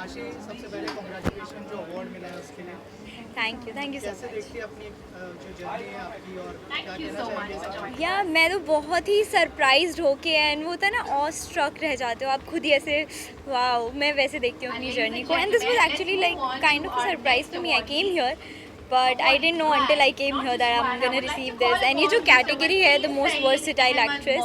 आशी, सबसे पहले कॉन्ग्रेचुलेशन जो अवार्ड मिला है उसके लिए। थैंक यू सो कैसे मच। देखती है अपनी जो जर्नी है आपकी, और क्या कहना चाहेंगे इस बारे में? या मैं तो बहुत ही सरप्राइज्ड होके एंड वो होता है ना, ऑ स्ट्रक रह जाते हो आप खुद ही ऐसे। वाओ, मैं वैसे देखती हूँ अपनी जर्नी को, and this was actually like kind of a surprise to me. I came here but I didn't know until I came here that I am gonna receive this. And ये जो category है the most versatile actress,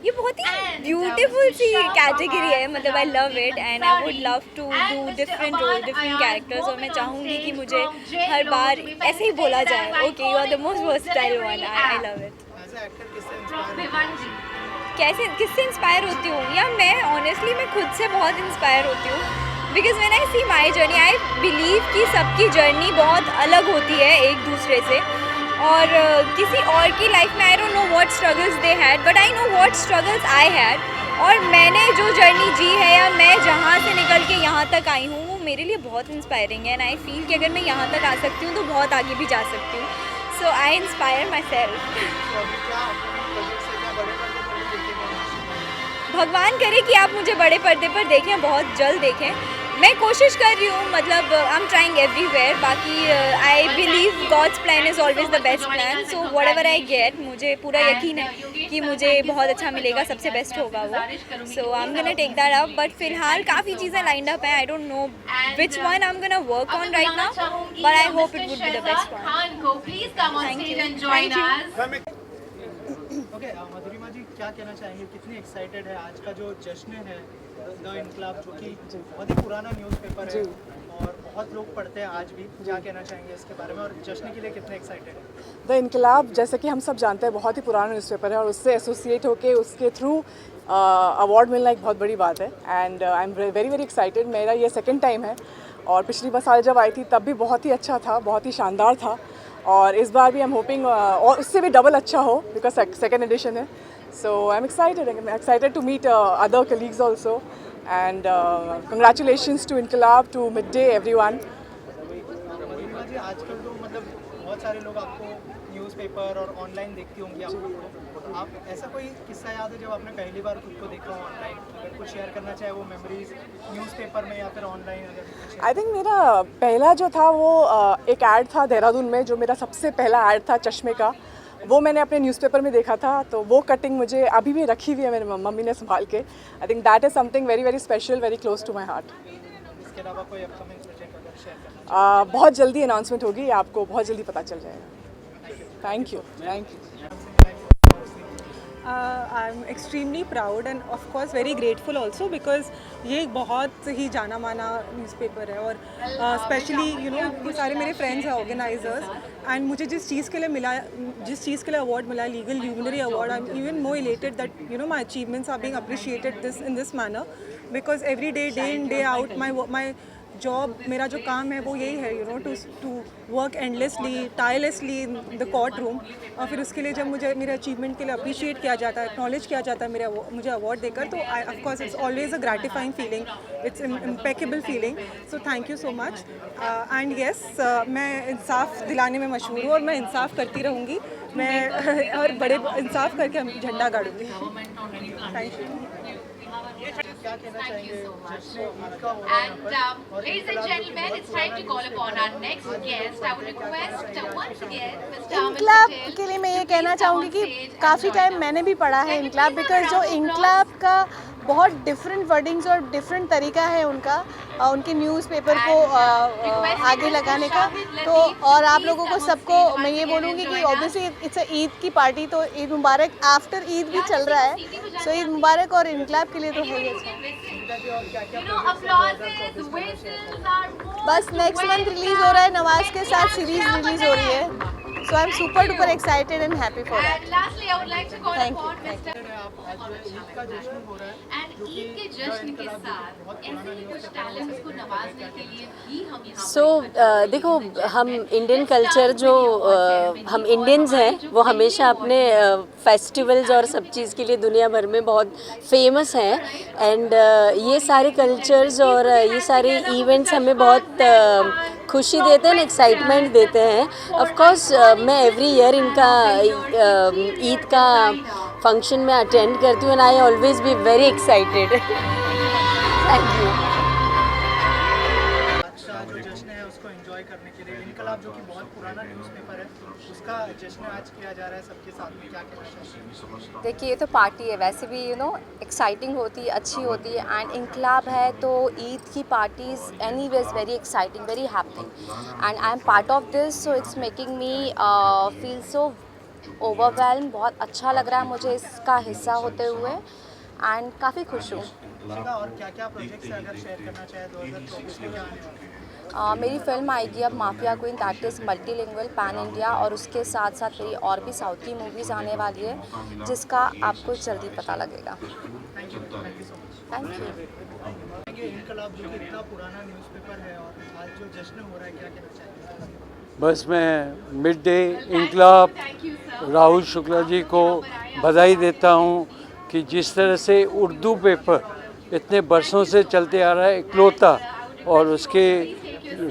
ये बहुत ही beautiful सी category है। मतलब I love it and I would love to do different role, different characters. और मैं चाहूँगी कि मुझे हर बार ऐसे ही बोला जाए, okay you are the most versatile one. I love it. As a actor किससे इंस्पायर? कैसे किससे इंस्पायर होती हूँ? या मैं ऑनेस्टली मैं खुद से बहुत इंस्पायर होती हूँ, because when I see my journey I believe कि सबकी जर्नी बहुत अलग होती है एक दूसरे से। और किसी और की लाइफ में आई don't know what struggles they had, but I know what struggles I had. और मैंने जो जर्नी जी है, या मैं जहाँ से निकल के यहाँ तक आई हूँ, वो मेरे लिए बहुत इंस्पायरिंग है। एंड आई फील कि अगर मैं यहाँ तक आ सकती हूँ तो बहुत आगे भी जा सकती हूँ। सो आई इंस्पायर माई सेल्फ। तो अभी क्या अपने प्रोजेक्ट से क्या बड़े पर्दे पर भी देखेंगे? भगवान करे कि आप मुझे बड़े पर्दे पर देखें, बहुत जल्द देखें। मैं कोशिश कर रही हूँ, मतलब आई एम ट्राइंग एवरीवेयर। बाकी I believe God's plan is always the best plan. So whatever I get, मुझे पूरा यकीन है कि मुझे बहुत अच्छा मिलेगा, सबसे बेस्ट होगा वो। So I am gonna take that up. But फिलहाल काफ़ी चीज़ें लाइंड अप हैं। I don't know which one I am gonna work on right now, but I hope it would be the best one. Thank you. Okay, Madhurima ji क्या कहना चाहेंगे, कितनी excited है आज का जो जश्न है द इनकलाब, जो कि बहुत ही पुराना न्यूज़पेपर है और बहुत लोग पढ़ते हैं आज भी, क्या कहना चाहेंगे इसके बारे में, और जश्न के लिए कितने एक्साइटेड है? द इनकलाब, जैसे कि हम सब जानते हैं, बहुत ही पुराना न्यूज़पेपर है और उससे एसोसिएट होके उसके थ्रू अवार्ड मिलना एक बहुत बड़ी बात है। And I am very very excited. मेरा ये सेकंड टाइम है और पिछली साल जब आई थी तब भी बहुत ही अच्छा था, बहुत ही शानदार था। और इस बार भी आई एम होपिंग और उससे भी डबल अच्छा हो, बिकॉज सेकेंड एडिशन है। So I am excited to meet other colleagues also. And congratulations to Inquilab, to mid day everyone. Madhurima ji, आजकल तो मतलब बहुत सारे लोग आपको न्यूज़पेपर और ऑनलाइन देखती होंगी आपको, तो आप ऐसा कोई किस्सा याद है जब आपने पहली बार खुद को देखा हो ऑनलाइन? अगर कुछ शेयर करना चाहे वो मेमोरीज न्यूज़पेपर में या फिर ऑनलाइन, अगर आई थिंक मेरा पहला जो था वो एक ऐड था देहरादून में, जो मेरा सबसे पहला ऐड था चश्मे का। वो मैंने अपने न्यूज़पेपर में देखा था, तो वो कटिंग मुझे अभी भी रखी हुई है मेरी मम्मी ने संभाल के। I think that is something very very special, very close to my heart. इसके अलावा कोई अपकमिंग प्रोजेक्ट अगर शेयर करना बहुत जल्दी अनाउंसमेंट होगी, आपको बहुत जल्दी पता चल जाएगा। Thank you. I'm extremely proud and of course very grateful also because ये एक बहुत ही जाना माना न्यूज़पेपर है। और स्पेशली ये सारे मेरे फ्रेंड्स हैं ऑर्गेनाइजर्स, एंड मुझे जिस चीज़ के लिए अवार्ड मिला, legal luminary award, I am even more elated that my achievements are being appreciated in this manner, because every day in day out my job, मेरा जो काम है वो यही है to work endlessly tirelessly in the court room. और फिर उसके लिए जब मुझे मेरे अचीवमेंट के लिए अप्रिशिएट किया जाता है, एक्नॉलेज किया जाता है मुझे अवार्ड देकर, तो I of course it's always a gratifying feeling, it's impeccable feeling. So thank you so much. And yes, मैं इंसाफ दिलाने में मशहूर हूँ और मैं इंसाफ करती रहूँगी। मैं और बड़े इंसाफ करके हम झंडा गाड़ूंगी। Thank you. क्या कहना चाहेंगे जश्न ईद का हो रहा है यहाँ पर, और Ladies and gentlemen, it's time to call upon our next guest. I would request once again Mr. इनकलाब के लिए मैं ये कहना चाहूँगी कि काफ़ी टाइम मैंने भी पढ़ा है इनकलाब, बिकॉज जो इनकलाब का बहुत डिफरेंट वर्डिंग्स और डिफरेंट तरीका है उनका, उनके न्यूज़पेपर को आगे लगाने का। तो और आप लोगों को सबको मैं ये बोलूँगी कि ऑब्वियसली इट्स अ ईद की पार्टी, तो ईद मुबारक। आफ्टर ईद भी चल रहा है, सो ईद मुबारक। और इनकलाब के लिए तो है ही अच्छा। बस नेक्स्ट मंथ रिलीज़ हो रहा है, नवाज के साथ सीरीज़ रिलीज़ हो रही है। So I'm super duper excited and happy for that. And lastly, I would like to call Thank you. upon Mr. आप आज ईद का जश्न हो रहा है, And ईद के जश्न के साथ ऐसे ही कुछ टैलेंट्स को नवाजने के लिए भी हम यहाँ सो देखो, हम इंडियन कल्चर जो हम इंडियंस हैं वो हमेशा अपने फेस्टिवल्स और सब चीज़ के लिए दुनिया भर में बहुत फेमस हैं। एंड ये सारे कल्चर्स और ये सारे इवेंट्स हमें बहुत खुशी देते हैं, एक्साइटमेंट देते हैं। ऑफ कोर्स मैं एवरी ईयर इनका ईद का फंक्शन में अटेंड करती हूँ and I always be very excited. Thank you. Enjoy करने के लिए इनकलाब जो कि बहुत पुराना न्यूज़पेपर है उसका जश्न आज किया जा रहा है सबके साथ में, क्या कहना चाहिए? देखिए ये तो पार्टी है, वैसे भी एक्साइटिंग होती है, अच्छी होती है। एंड इनकलाब है तो ईद की parties anyways very exciting, very happening and I am part of this, so it's making me feel so overwhelm. बहुत अच्छा लग रहा है मुझे इसका हिस्सा होते हुए एंड काफ़ी खुश हूँ। शिखा, और क्या क्या प्रोजेक्ट्स है अगर शेयर करना चाहे 2024 में क्या आने वाला है? मेरी फिल्म आएगी अब mafia queen, that is multilingual pan India, और उसके साथ साथ मेरी और भी साउथ की मूवीज़ आने वाली है जिसका आपको जल्दी पता लगेगा। Thank you so much. Thank you. ये इनकलाब जो कि इतना पुराना न्यूज़पेपर है और आज जो जश्न हो रहा है, क्या कहना चाहेंगे? बस मैं मिड डे इनकलाब राहुल शुक्ला जी को बधाई देता हूँ कि जिस तरह से उर्दू पेपर इतने बरसों से चलते आ रहा है इकलौता, और उसके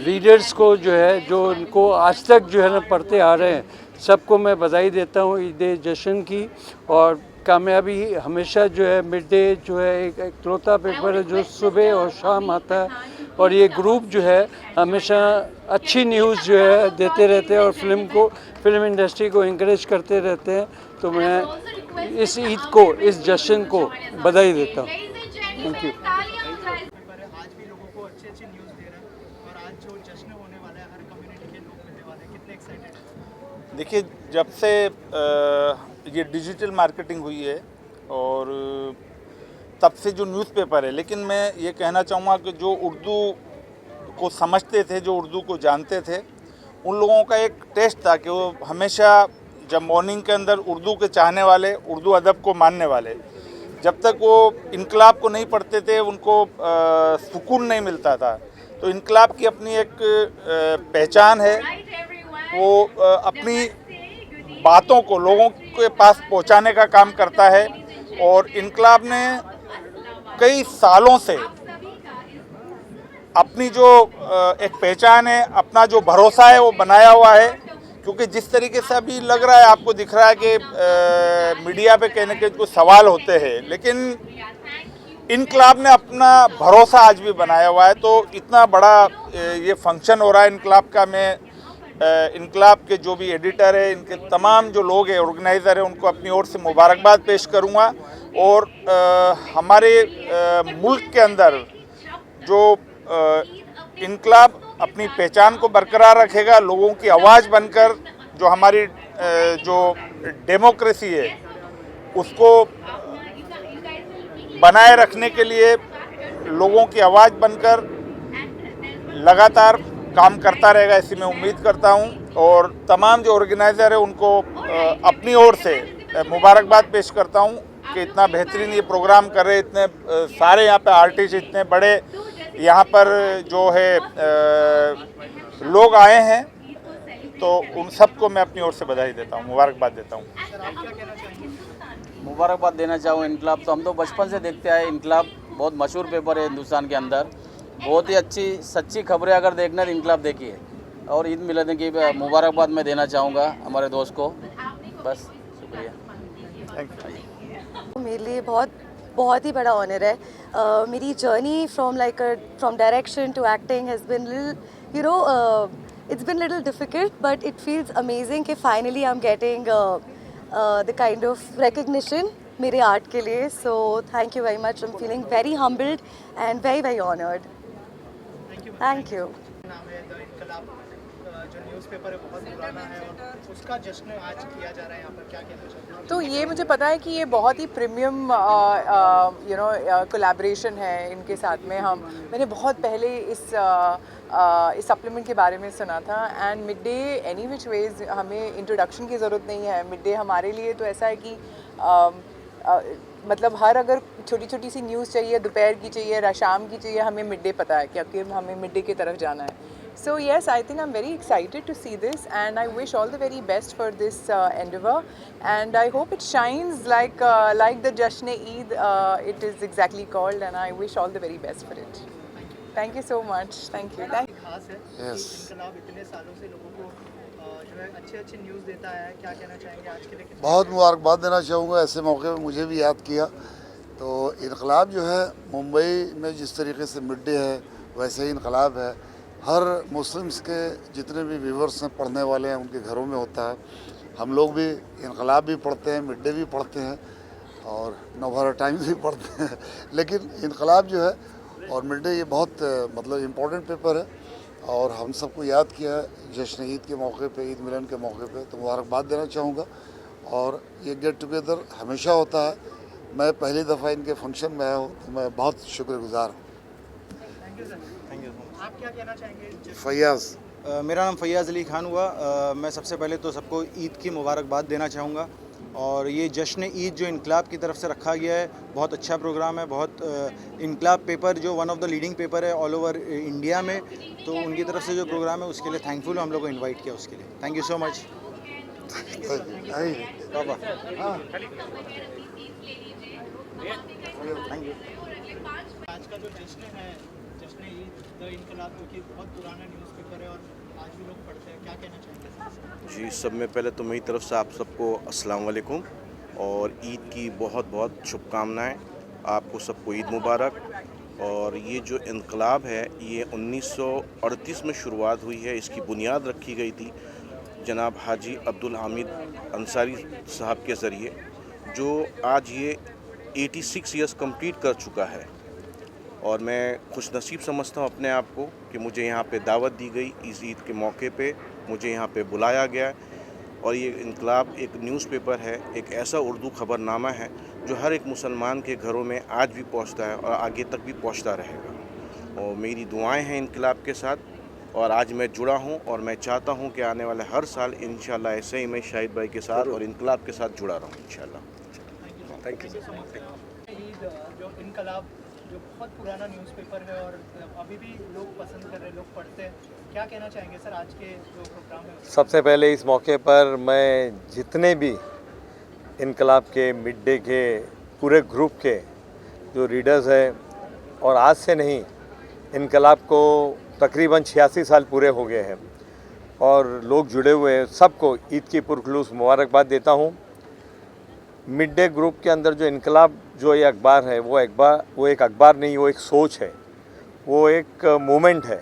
रीडर्स को जो है, जो उनको आज तक जो है ना पढ़ते आ रहे हैं, सबको मैं बधाई देता हूँ ईद जश्न की। और कामयाबी हमेशा जो है मिड डे जो है एक इकलौता पेपर है जो सुबह और शाम आता है, और ये ग्रुप जो है हमेशा अच्छी न्यूज़ जो है देते रहते हैं और फिल्म इंडस्ट्री को इंकरेज करते रहते हैं। तो मैं इस ईद को, इस जश्न को बधाई देता हूँ। Thank you. आज भी लोगों को अच्छी अच्छी न्यूज़ दे रहा है और आज जो जश्न होने वाला है हर कम्युनिटी के लोग मिलने वाले हैं, कितने एक्साइटेड हैं? देखिए, जब से ये डिजिटल मार्केटिंग हुई है और तब से जो न्यूज़पेपर है, लेकिन मैं ये कहना चाहूँगा कि जो उर्दू को समझते थे, जो उर्दू को जानते थे, उन लोगों का एक टेस्ट था कि वो हमेशा जब मॉर्निंग के अंदर उर्दू के चाहने वाले, उर्दू अदब को मानने वाले, जब तक वो इनकलाब को नहीं पढ़ते थे उनको सुकून नहीं मिलता था। तो इनकलाब की अपनी एक पहचान है, वो अपनी बातों को लोगों के पास पहुंचाने का काम करता है। और इनकलाब ने कई सालों से अपनी जो एक पहचान है, अपना जो भरोसा है वो बनाया हुआ है। क्योंकि जिस तरीके से अभी लग रहा है, आपको दिख रहा है कि मीडिया पे कहने के कुछ सवाल होते हैं, लेकिन इनकलाब ने अपना भरोसा आज भी बनाया हुआ है। तो इतना बड़ा ये फंक्शन हो रहा है इनकलाब का। मैं इनकलाब के जो भी एडिटर है, इनके तमाम जो लोग हैं, ऑर्गेनाइज़र हैं, उनको अपनी ओर से मुबारकबाद पेश करूँगा। और हमारे मुल्क के अंदर जो इनकलाब अपनी पहचान को बरकरार रखेगा, लोगों की आवाज़ बनकर, जो हमारी जो डेमोक्रेसी है उसको बनाए रखने के लिए लोगों की आवाज़ बनकर लगातार काम करता रहेगा, ऐसी मैं उम्मीद करता हूं। और तमाम जो ऑर्गेनाइज़र है उनको अपनी ओर से मुबारकबाद पेश करता हूं कि इतना बेहतरीन ये प्रोग्राम कर रहे, इतने सारे यहाँ पे आर्टिस्ट, इतने बड़े यहाँ पर जो है लोग आए हैं, तो उन सबको मैं अपनी ओर से बधाई देता हूँ, मुबारकबाद देता हूँ। मुबारकबाद देना चाहूँ। इनकलाब तो हम तो बचपन से देखते आए, इनकलाब बहुत मशहूर पेपर है हिंदुस्तान के अंदर, बहुत ही अच्छी सच्ची खबरें अगर देखना तो इनकलाब देखिए। और ईद मिलाद की मुबारकबाद मैं देना चाहूँगा हमारे दोस्त को। बस शुक्रिया, थैंक यू। मेरे लिए बहुत ही बड़ा ऑनर है। मेरी journey from direction to acting has been it's been a little difficult, but it feels amazing कि finally I'm getting the kind of recognition मेरे art के लिए. So thank you very much. I'm feeling very humbled and very very honored. Thank you. नाम है the इनकलाब, जो newspaper है बहुत पुराना है और उसका जश्न आज किया जा रहा है यहाँ पर, क्या कहना चाहते हैं? तो ये मुझे पता है कि ये बहुत ही प्रीमियम कोलैबोरेशन है इनके साथ में। मैंने बहुत पहले इस सप्लीमेंट के बारे में सुना था। And mid day any which ways हमें इंट्रोडक्शन की ज़रूरत नहीं है। मिड डे हमारे लिए तो ऐसा है कि मतलब हर अगर छोटी छोटी सी न्यूज़ चाहिए, दोपहर की चाहिए, शाम की चाहिए, हमें मिड डे पता है क्योंकि हमें मिड डे की तरफ जाना है. So yes, I think I'm very excited to see this, and I wish all the very best for this endeavor, and I hope it shines like the Jashn-e-Eid it is exactly called, and I wish all the very best for it. Thank you so much. Thank you. खास है Yes. इनकलाब इतने सालों से लोगों को जो है अच्छे न्यूज़ देता है, क्या कहना चाहेंगे आज के लिए? बहुत मुबारकबाद देना चाहूँगा, ऐसे मौके पर मुझे भी याद किया। तो इनकलाब जो है मुंबई में जिस तरीके से मिड डे है वैसे ही इनकलाब है। हर मुस्लिम्स के जितने भी व्यूवर्स हैं, पढ़ने वाले हैं, उनके घरों में होता है। हम लोग भी इनकलाब भी पढ़ते हैं, मिड डे भी पढ़ते हैं और नवभारत टाइम्स भी पढ़ते हैं, लेकिन इनकलाब जो है और मिड डे ये बहुत मतलब इम्पोर्टेंट पेपर है और हम सबको याद किया है जश्न ईद के मौके पे, ईद मिलन के मौके पे, तो मुबारकबाद देना चाहूँगा। और ये गेट टुगेदर हमेशा होता है। मैं पहली दफ़ा इनके फंक्शन में आया हूँ तो मैं बहुत शुक्रगुजार हूँ। आप क्या कहना चाहेंगे? फैयाज़। मेरा नाम फैयाज़ अली खान हुआ। मैं सबसे पहले तो सबको ईद की मुबारकबाद देना चाहूँगा। और ये जश्न ईद जो इनकलाब की तरफ से रखा गया है, बहुत अच्छा प्रोग्राम है। बहुत इनकलाब पेपर जो one of the leading paper है ऑल ओवर इंडिया में, तो उनकी तरफ से जो प्रोग्राम है उसके लिए थैंकफुल, हम लोग को इनवाइट किया उसके लिए। Thank you so much Baba. Thank you. आज का जो जश्न है, जश्न ईद द इनकलाब, जो कि बहुत पुराना न्यूज़पेपर है और आज भी लोग पढ़ते हैं, क्या कहना चाहेंगे? जी, सब में पहले तो मेरी तरफ से आप सबको अस्सलाम वालेकुम और ईद की बहुत बहुत शुभकामनाएं। आपको सबको ईद मुबारक। और ये जो इनकलाब है ये 1938 में शुरुआत हुई है। इसकी बुनियाद रखी गई थी जनाब हाजी अब्दुल हामिद अंसारी साहब के ज़रिए, जो आज ये 86 ईयर्स कंप्लीट कर चुका है। और मैं खुश नसीब समझता हूँ अपने आप को कि मुझे यहाँ पे दावत दी गई, इस ईद के मौके पे मुझे यहाँ पे बुलाया गया। और ये इनकलाब एक न्यूज़पेपर है, एक ऐसा उर्दू ख़बरनामा है जो हर एक मुसलमान के घरों में आज भी पहुँचता है और आगे तक भी पहुँचता रहेगा। और मेरी दुआएं हैं इनकलाब के साथ, और आज मैं जुड़ा हूँ और मैं चाहता हूँ कि आने वाले हर साल इंशाल्लाह ऐसे ही मैं शाहिद भाई के साथ और इनकलाब के साथ जुड़ा रहूँ इंशाल्लाह। Thank you. ईद जो इनकलाब जो बहुत पुराना न्यूज़पेपर है और अभी भी लोग पसंद कर रहे हैं, लोग पढ़ते हैं, क्या कहना चाहेंगे सर आज के जो प्रोग्राम है? सबसे पहले इस मौके पर मैं जितने भी इनकलाब के, मिड डे के, पूरे ग्रुप के जो रीडर्स हैं, और आज से नहीं, इनकलाब को तकरीबन 86 साल पूरे हो गए हैं और लोग जुड़े हुए हैं, सबको ईद की पुरखुलूस मुबारकबाद देता हूँ। मिड डे ग्रुप के अंदर जो इनकलाब जो ये अखबार है, वो एक अखबार नहीं, वो एक सोच है, वो एक मूवमेंट है।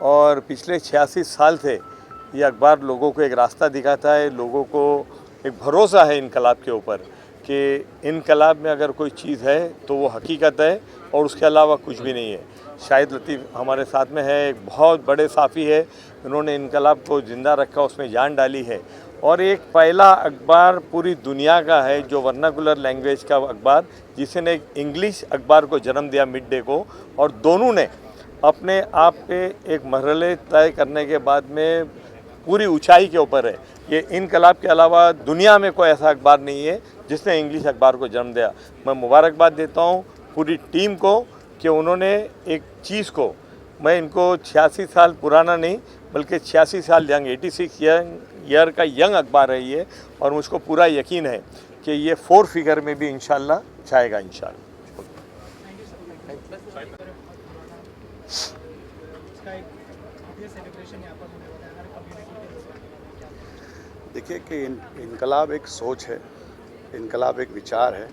और पिछले 86 साल से ये अखबार लोगों को एक रास्ता दिखाता है, लोगों को एक भरोसा है इनकलाब के ऊपर कि इनकलाब में अगर कोई चीज़ है तो वो हकीकत है और उसके अलावा कुछ भी नहीं है। शाहिद लतीफ़ हमारे साथ में है, एक बहुत बड़े साफ़ी है, उन्होंने इनकलाब को ज़िंदा रखा, उसमें जान डाली है। और एक पहला अखबार पूरी दुनिया का है जो वर्नाकुलर लैंग्वेज का अखबार, जिसने एक इंग्लिश अखबार को जन्म दिया, मिड डे को। और दोनों ने अपने आप पे एक मरहले तय करने के बाद में पूरी ऊंचाई के ऊपर है। ये इनकलाब के अलावा दुनिया में कोई ऐसा अखबार नहीं है जिसने इंग्लिश अखबार को जन्म दिया। मैं मुबारकबाद देता हूँ पूरी टीम को कि उन्होंने एक चीज़ को, मैं इनको 86 साल पुराना नहीं बल्कि 86 साल यंग, 86 ईयर का यंग अखबार है ये, और मुझको पूरा यकीन है कि ये 4 फिगर में भी इंशाल्लाह छाएगा इंशाल्लाह। देखिए कि इनकलाब एक सोच है, इनकलाब एक विचार है।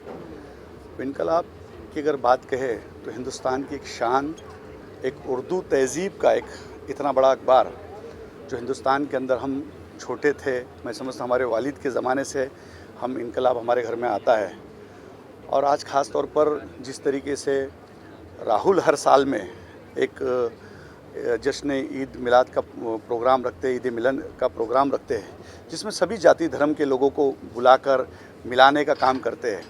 इनकलाब की अगर बात कहे तो हिंदुस्तान की एक शान, एक उर्दू तहज़ीब का एक इतना बड़ा अखबार जो हिंदुस्तान के अंदर, हम छोटे थे, मैं समझता हमारे वालिद के ज़माने से हम इनकलाब हमारे घर में आता है। और आज ख़ास तौर पर जिस तरीके से राहुल हर साल में एक जश्न ईद मिलाद का प्रोग्राम रखते हैं, ईद मिलन का प्रोग्राम रखते हैं, जिसमें सभी जाति धर्म के लोगों को बुलाकर मिलाने का काम करते हैं,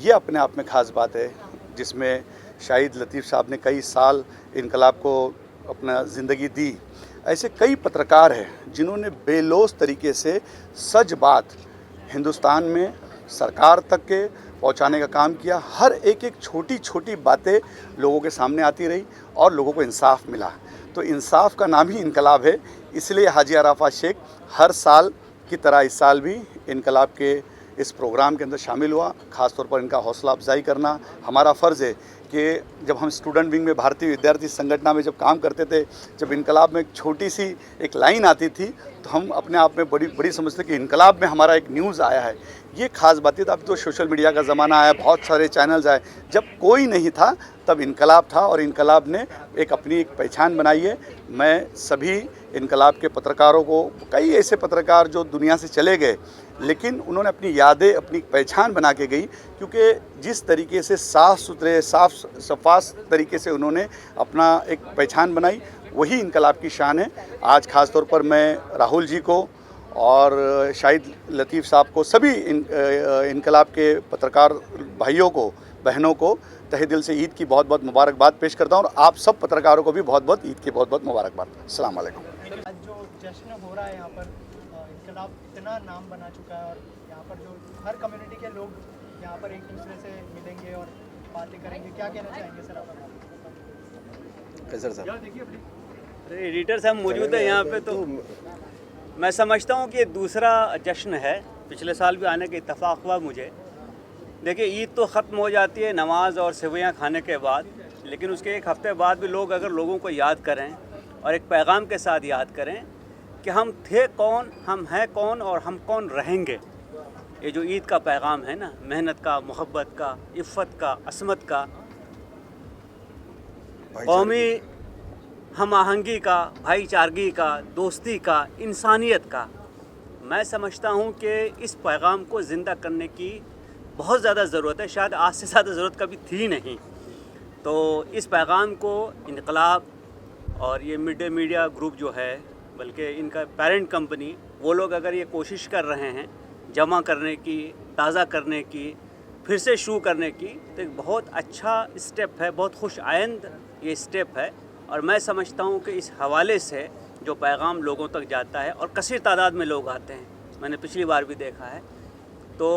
ये अपने आप में ख़ास बात है। जिसमें शाहिद लतीफ़ साहब ने कई साल इनकलाब को अपना ज़िंदगी दी। ऐसे कई पत्रकार हैं जिन्होंने बेलौस तरीके से सच बात हिंदुस्तान में सरकार तक के पहुंचाने का काम किया। हर एक छोटी छोटी बातें लोगों के सामने आती रही और लोगों को इंसाफ मिला। तो इंसाफ का नाम ही इनकलाब है, इसलिए हाजी अराफात शेख हर साल की तरह इस साल भी इनकलाब के इस प्रोग्राम के अंदर शामिल हुआ। ख़ास तौर पर इनका हौसला अफजाई करना हमारा फ़र्ज़ है कि जब हम स्टूडेंट विंग में भारतीय विद्यार्थी संगठन में जब काम करते थे, जब इनकलाब में एक छोटी सी एक लाइन आती थी तो हम अपने आप में बड़ी बड़ी समझते कि इनकलाब में हमारा एक न्यूज़ आया है, ये खास बात है। तो अब तो सोशल मीडिया का ज़माना आया, बहुत सारे चैनल्स आए, जब कोई नहीं था तब इनकलाब था और इनकलाब ने एक अपनी एक पहचान बनाई है। मैं सभी इनकलाब के पत्रकारों को, कई ऐसे पत्रकार जो दुनिया से चले गए लेकिन उन्होंने अपनी यादें, अपनी पहचान बना के गई, क्योंकि जिस तरीके से साफ़ सुथरे शफाफ तरीके से उन्होंने अपना एक पहचान बनाई, वही इनकलाब की शान है। आज ख़ास तौर पर मैं राहुल जी को और शाहिद लतीफ़ साहब को, सभी इनकलाब के पत्रकार भाइयों को, बहनों को तहे दिल से ईद की बहुत बहुत मुबारकबाद पेश करता हूँ और आप सब पत्रकारों को भी बहुत बहुत ईद की बहुत बहुत मुबारकबाद। अस्सलाम वालेकुम। आज जो जश्न हो रहा है यहाँ पर, इनकलाब इतना नाम बना चुका है और यहाँ पर जो हर कम्युनिटी के लोग यहाँ पर एक दूसरे से मिलेंगे और बातें करेंगे, क्या कहना चाहेंगे सर आप? कैसर साहब, अरे एडिटर साहब मौजूद है यहाँ पे, तो मैं समझता हूँ कि ये दूसरा जश्न है। पिछले साल भी आने का इत्तेफाक हुआ मुझे। देखिए, ईद तो ख़त्म हो जाती है नमाज और सेवइयाँ खाने के बाद, लेकिन उसके एक हफ़्ते बाद भी लोग अगर लोगों को याद करें और एक पैगाम के साथ याद करें कि हम थे कौन, हम हैं कौन और हम कौन रहेंगे। ये जो ईद का पैगाम है ना, मेहनत का, मोहब्बत का, इफ़्फ़त का, असमत का, कौमी हम आहंगी का, भाईचारगी का, दोस्ती का, इंसानियत का, मैं समझता हूँ कि इस पैगाम को ज़िंदा करने की बहुत ज़्यादा ज़रूरत है। शायद आज से ज़्यादा ज़रूरत कभी थी नहीं। तो इस पैगाम को इनकलाब और ये मिड डे मीडिया ग्रुप जो है, बल्कि इनका पेरेंट कंपनी, वो लोग अगर ये कोशिश कर रहे हैं जमा करने की, ताज़ा करने की, फिर से शुरू करने की, तो एक बहुत अच्छा स्टेप है, बहुत खुश आइंद ये स्टेप है। और मैं समझता हूँ कि इस हवाले से जो पैगाम लोगों तक जाता है और कसीर तादाद में लोग आते हैं, मैंने पिछली बार भी देखा है, तो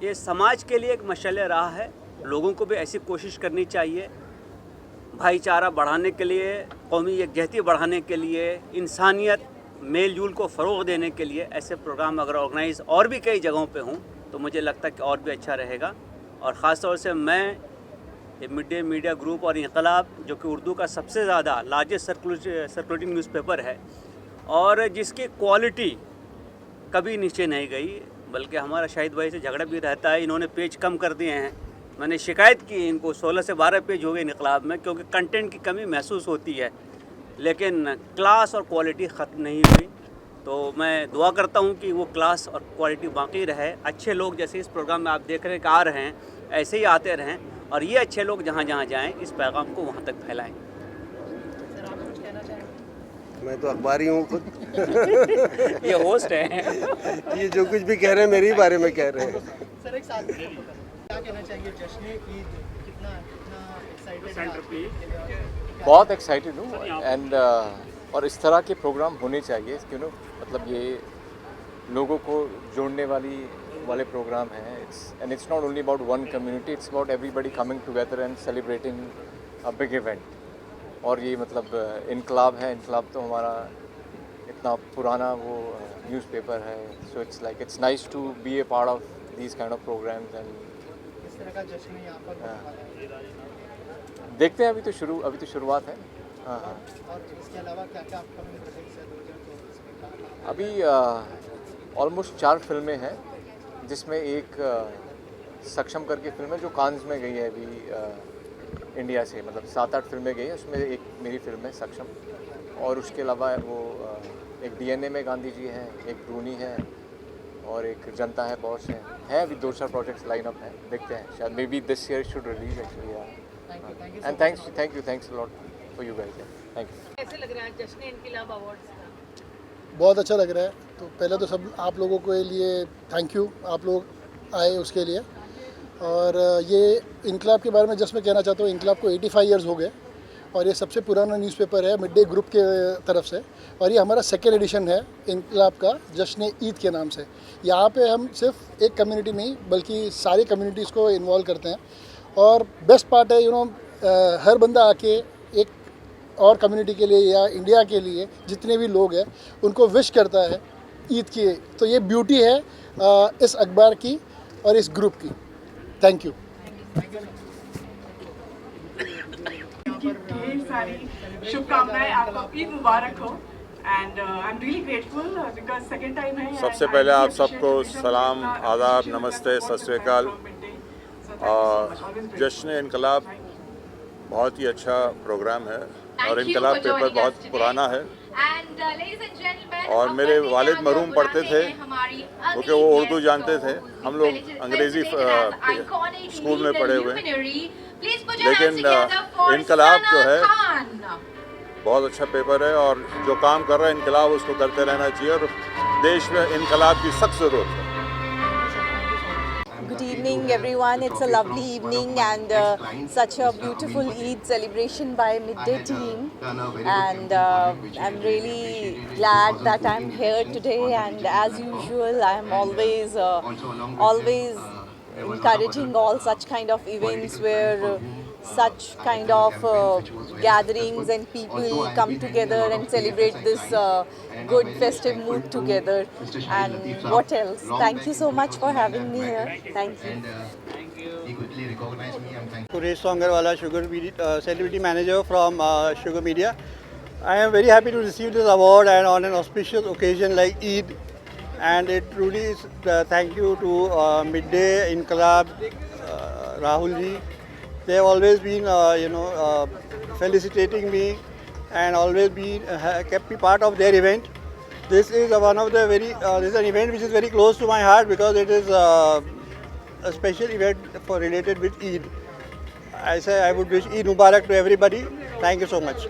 ये समाज के लिए एक मशाल राह है। लोगों को भी ऐसी कोशिश करनी चाहिए, भाईचारा बढ़ाने के लिए, कौमी यकजहती बढ़ाने के लिए, इंसानियत, मेल जोल को फ़रोग़ देने के लिए ऐसे प्रोग्राम अगर ऑर्गेनाइज़ और भी कई जगहों पे हों तो मुझे लगता है कि और भी अच्छा रहेगा। और ख़ास तौर से मैं ये मिड डे मीडिया ग्रुप और इनकलाब, जो कि उर्दू का सबसे ज़्यादा लार्जेस्ट सर्कुलेटिंग न्यूज़पेपर है और जिसकी क्वालिटी कभी नीचे नहीं गई, बल्कि हमारा शाहिद भाई से झगड़ा भी रहता है, इन्होंने पेज कम कर दिए हैं। मैंने शिकायत की इनको, 16 से 12 पेज हो गए इनकलाब में, क्योंकि कंटेंट की कमी महसूस होती है, लेकिन क्लास और क्वालिटी ख़त्म नहीं हुई। तो मैं दुआ करता हूँ कि वो क्लास और क्वालिटी बाकी रहे। अच्छे लोग जैसे इस प्रोग्राम में आप देख रहे हैं कि आ रहे हैं, ऐसे ही आते रहें और ये अच्छे लोग जहाँ जहाँ जाएँ इस पैगाम को वहाँ तक फैलाएँ। मैं तो अखबारी हूँ खुद। ये होस्ट है। ये जो कुछ भी कह रहे हैं मेरे ही बारे में कह रहे हैं। सर एक साथ क्या कहना चाहिए, जश्न ईद कितना एक्साइटेड? बहुत एक्साइटेड हूँ एंड और इस तरह के प्रोग्राम होने चाहिए, क्यों मतलब ये लोगों को जोड़ने वाले प्रोग्राम हैं। And it's not only about one community, it's about everybody coming together and celebrating a big event. और ये मतलब इनकलाब है, इनकलाब तो हमारा इतना पुराना वो न्यूज़पेपर है, so it's like it's nice to be a part of these kind of programmes. And इस तरह का जश्न यहाँ पर देखते हैं, अभी तो शुरुआत है। हाँ हाँ। और इसके अलावा क्या क्या आपका अभी ऑलमोस्ट 4 फिल्में हैं, जिसमें एक सक्षम करके फिल्म है जो कांस में गई है अभी इंडिया से, मतलब 7-8 फिल्में गई हैं, उसमें एक मेरी फिल्म है सक्षम। और उसके अलावा वो एक डीएनए में गांधी जी हैं, एक ब्रूनी है और एक जनता है, बॉस है अभी 2-4 प्रोजेक्ट्स लाइन अप हैं, देखते हैं शायद may be this year should release actually. And thanks a lot for you guys. Thank you. कैसे लग रहा है जश्न इनकलाब अवार्ड्स का? बहुत अच्छा लग रहा है। तो पहले तो सब आप लोगों के लिए थैंक यू, आप लोग आए उसके लिए। और ये इनकलाब के बारे में जस्ट मैं कहना चाहता हूँ, इनकलाब को 85 ईयर्स हो गए और ये सबसे पुराना न्यूज़पेपर है मिड डे ग्रुप के तरफ से, और ये हमारा 2nd एडिशन है इनकलाब का जश्न ईद के नाम से। यहाँ पे हम सिर्फ एक कम्युनिटी नहीं बल्कि सारी कम्युनिटीज़ को इन्वॉल्व करते हैं। और बेस्ट पार्ट है हर बंदा आके एक और कम्युनिटी के लिए या इंडिया के लिए जितने भी लोग हैं उनको विश करता है ईद की। तो ये ब्यूटी है इस अखबार की और इस ग्रुप की। Thank you. ढेर सारी शुभकामनाएं, आपको ईद मुबारक हो। and I'm really grateful because second time है. सबसे पहले आप सबको सलाम, आदाब, नमस्ते, सत श्री अकाल। जश्न इनकलाब बहुत ही अच्छा प्रोग्राम है और इनकलाब पेपर बहुत पुराना है और मेरे वालिद मरहूम पढ़ते थे क्योंकि वो उर्दू जानते थे। हम लोग अंग्रेज़ी स्कूल में पढ़े हुए, लेकिन इनकलाब जो है बहुत अच्छा पेपर है और जो काम कर रहा है इनकलाब उसको करते रहना चाहिए और देश में इनकलाब की सख्त ज़रूरत है। Good evening everyone, it's a lovely evening and such a beautiful Eid celebration by Midday team, and I'm really glad that I'm here today, and as usual I'm always encouraging all such kind of events where such kind of gatherings and people come together and celebrate this good festive mood together. And what else? Thank you so much for having me here. Thank you. Suresh Songarwala, Sugar Media, Celebrity Manager from Sugar Media. I am very happy to receive this award and on an auspicious occasion like Eid. And it truly is thank you to Midday, Inqilab, Rahul ji. They have always been, felicitating me and always been kept me part of their event. This is one of the this is an event which is very close to my heart because it is a special event related with Eid. I say I would wish Eid Mubarak to everybody. Thank you so much.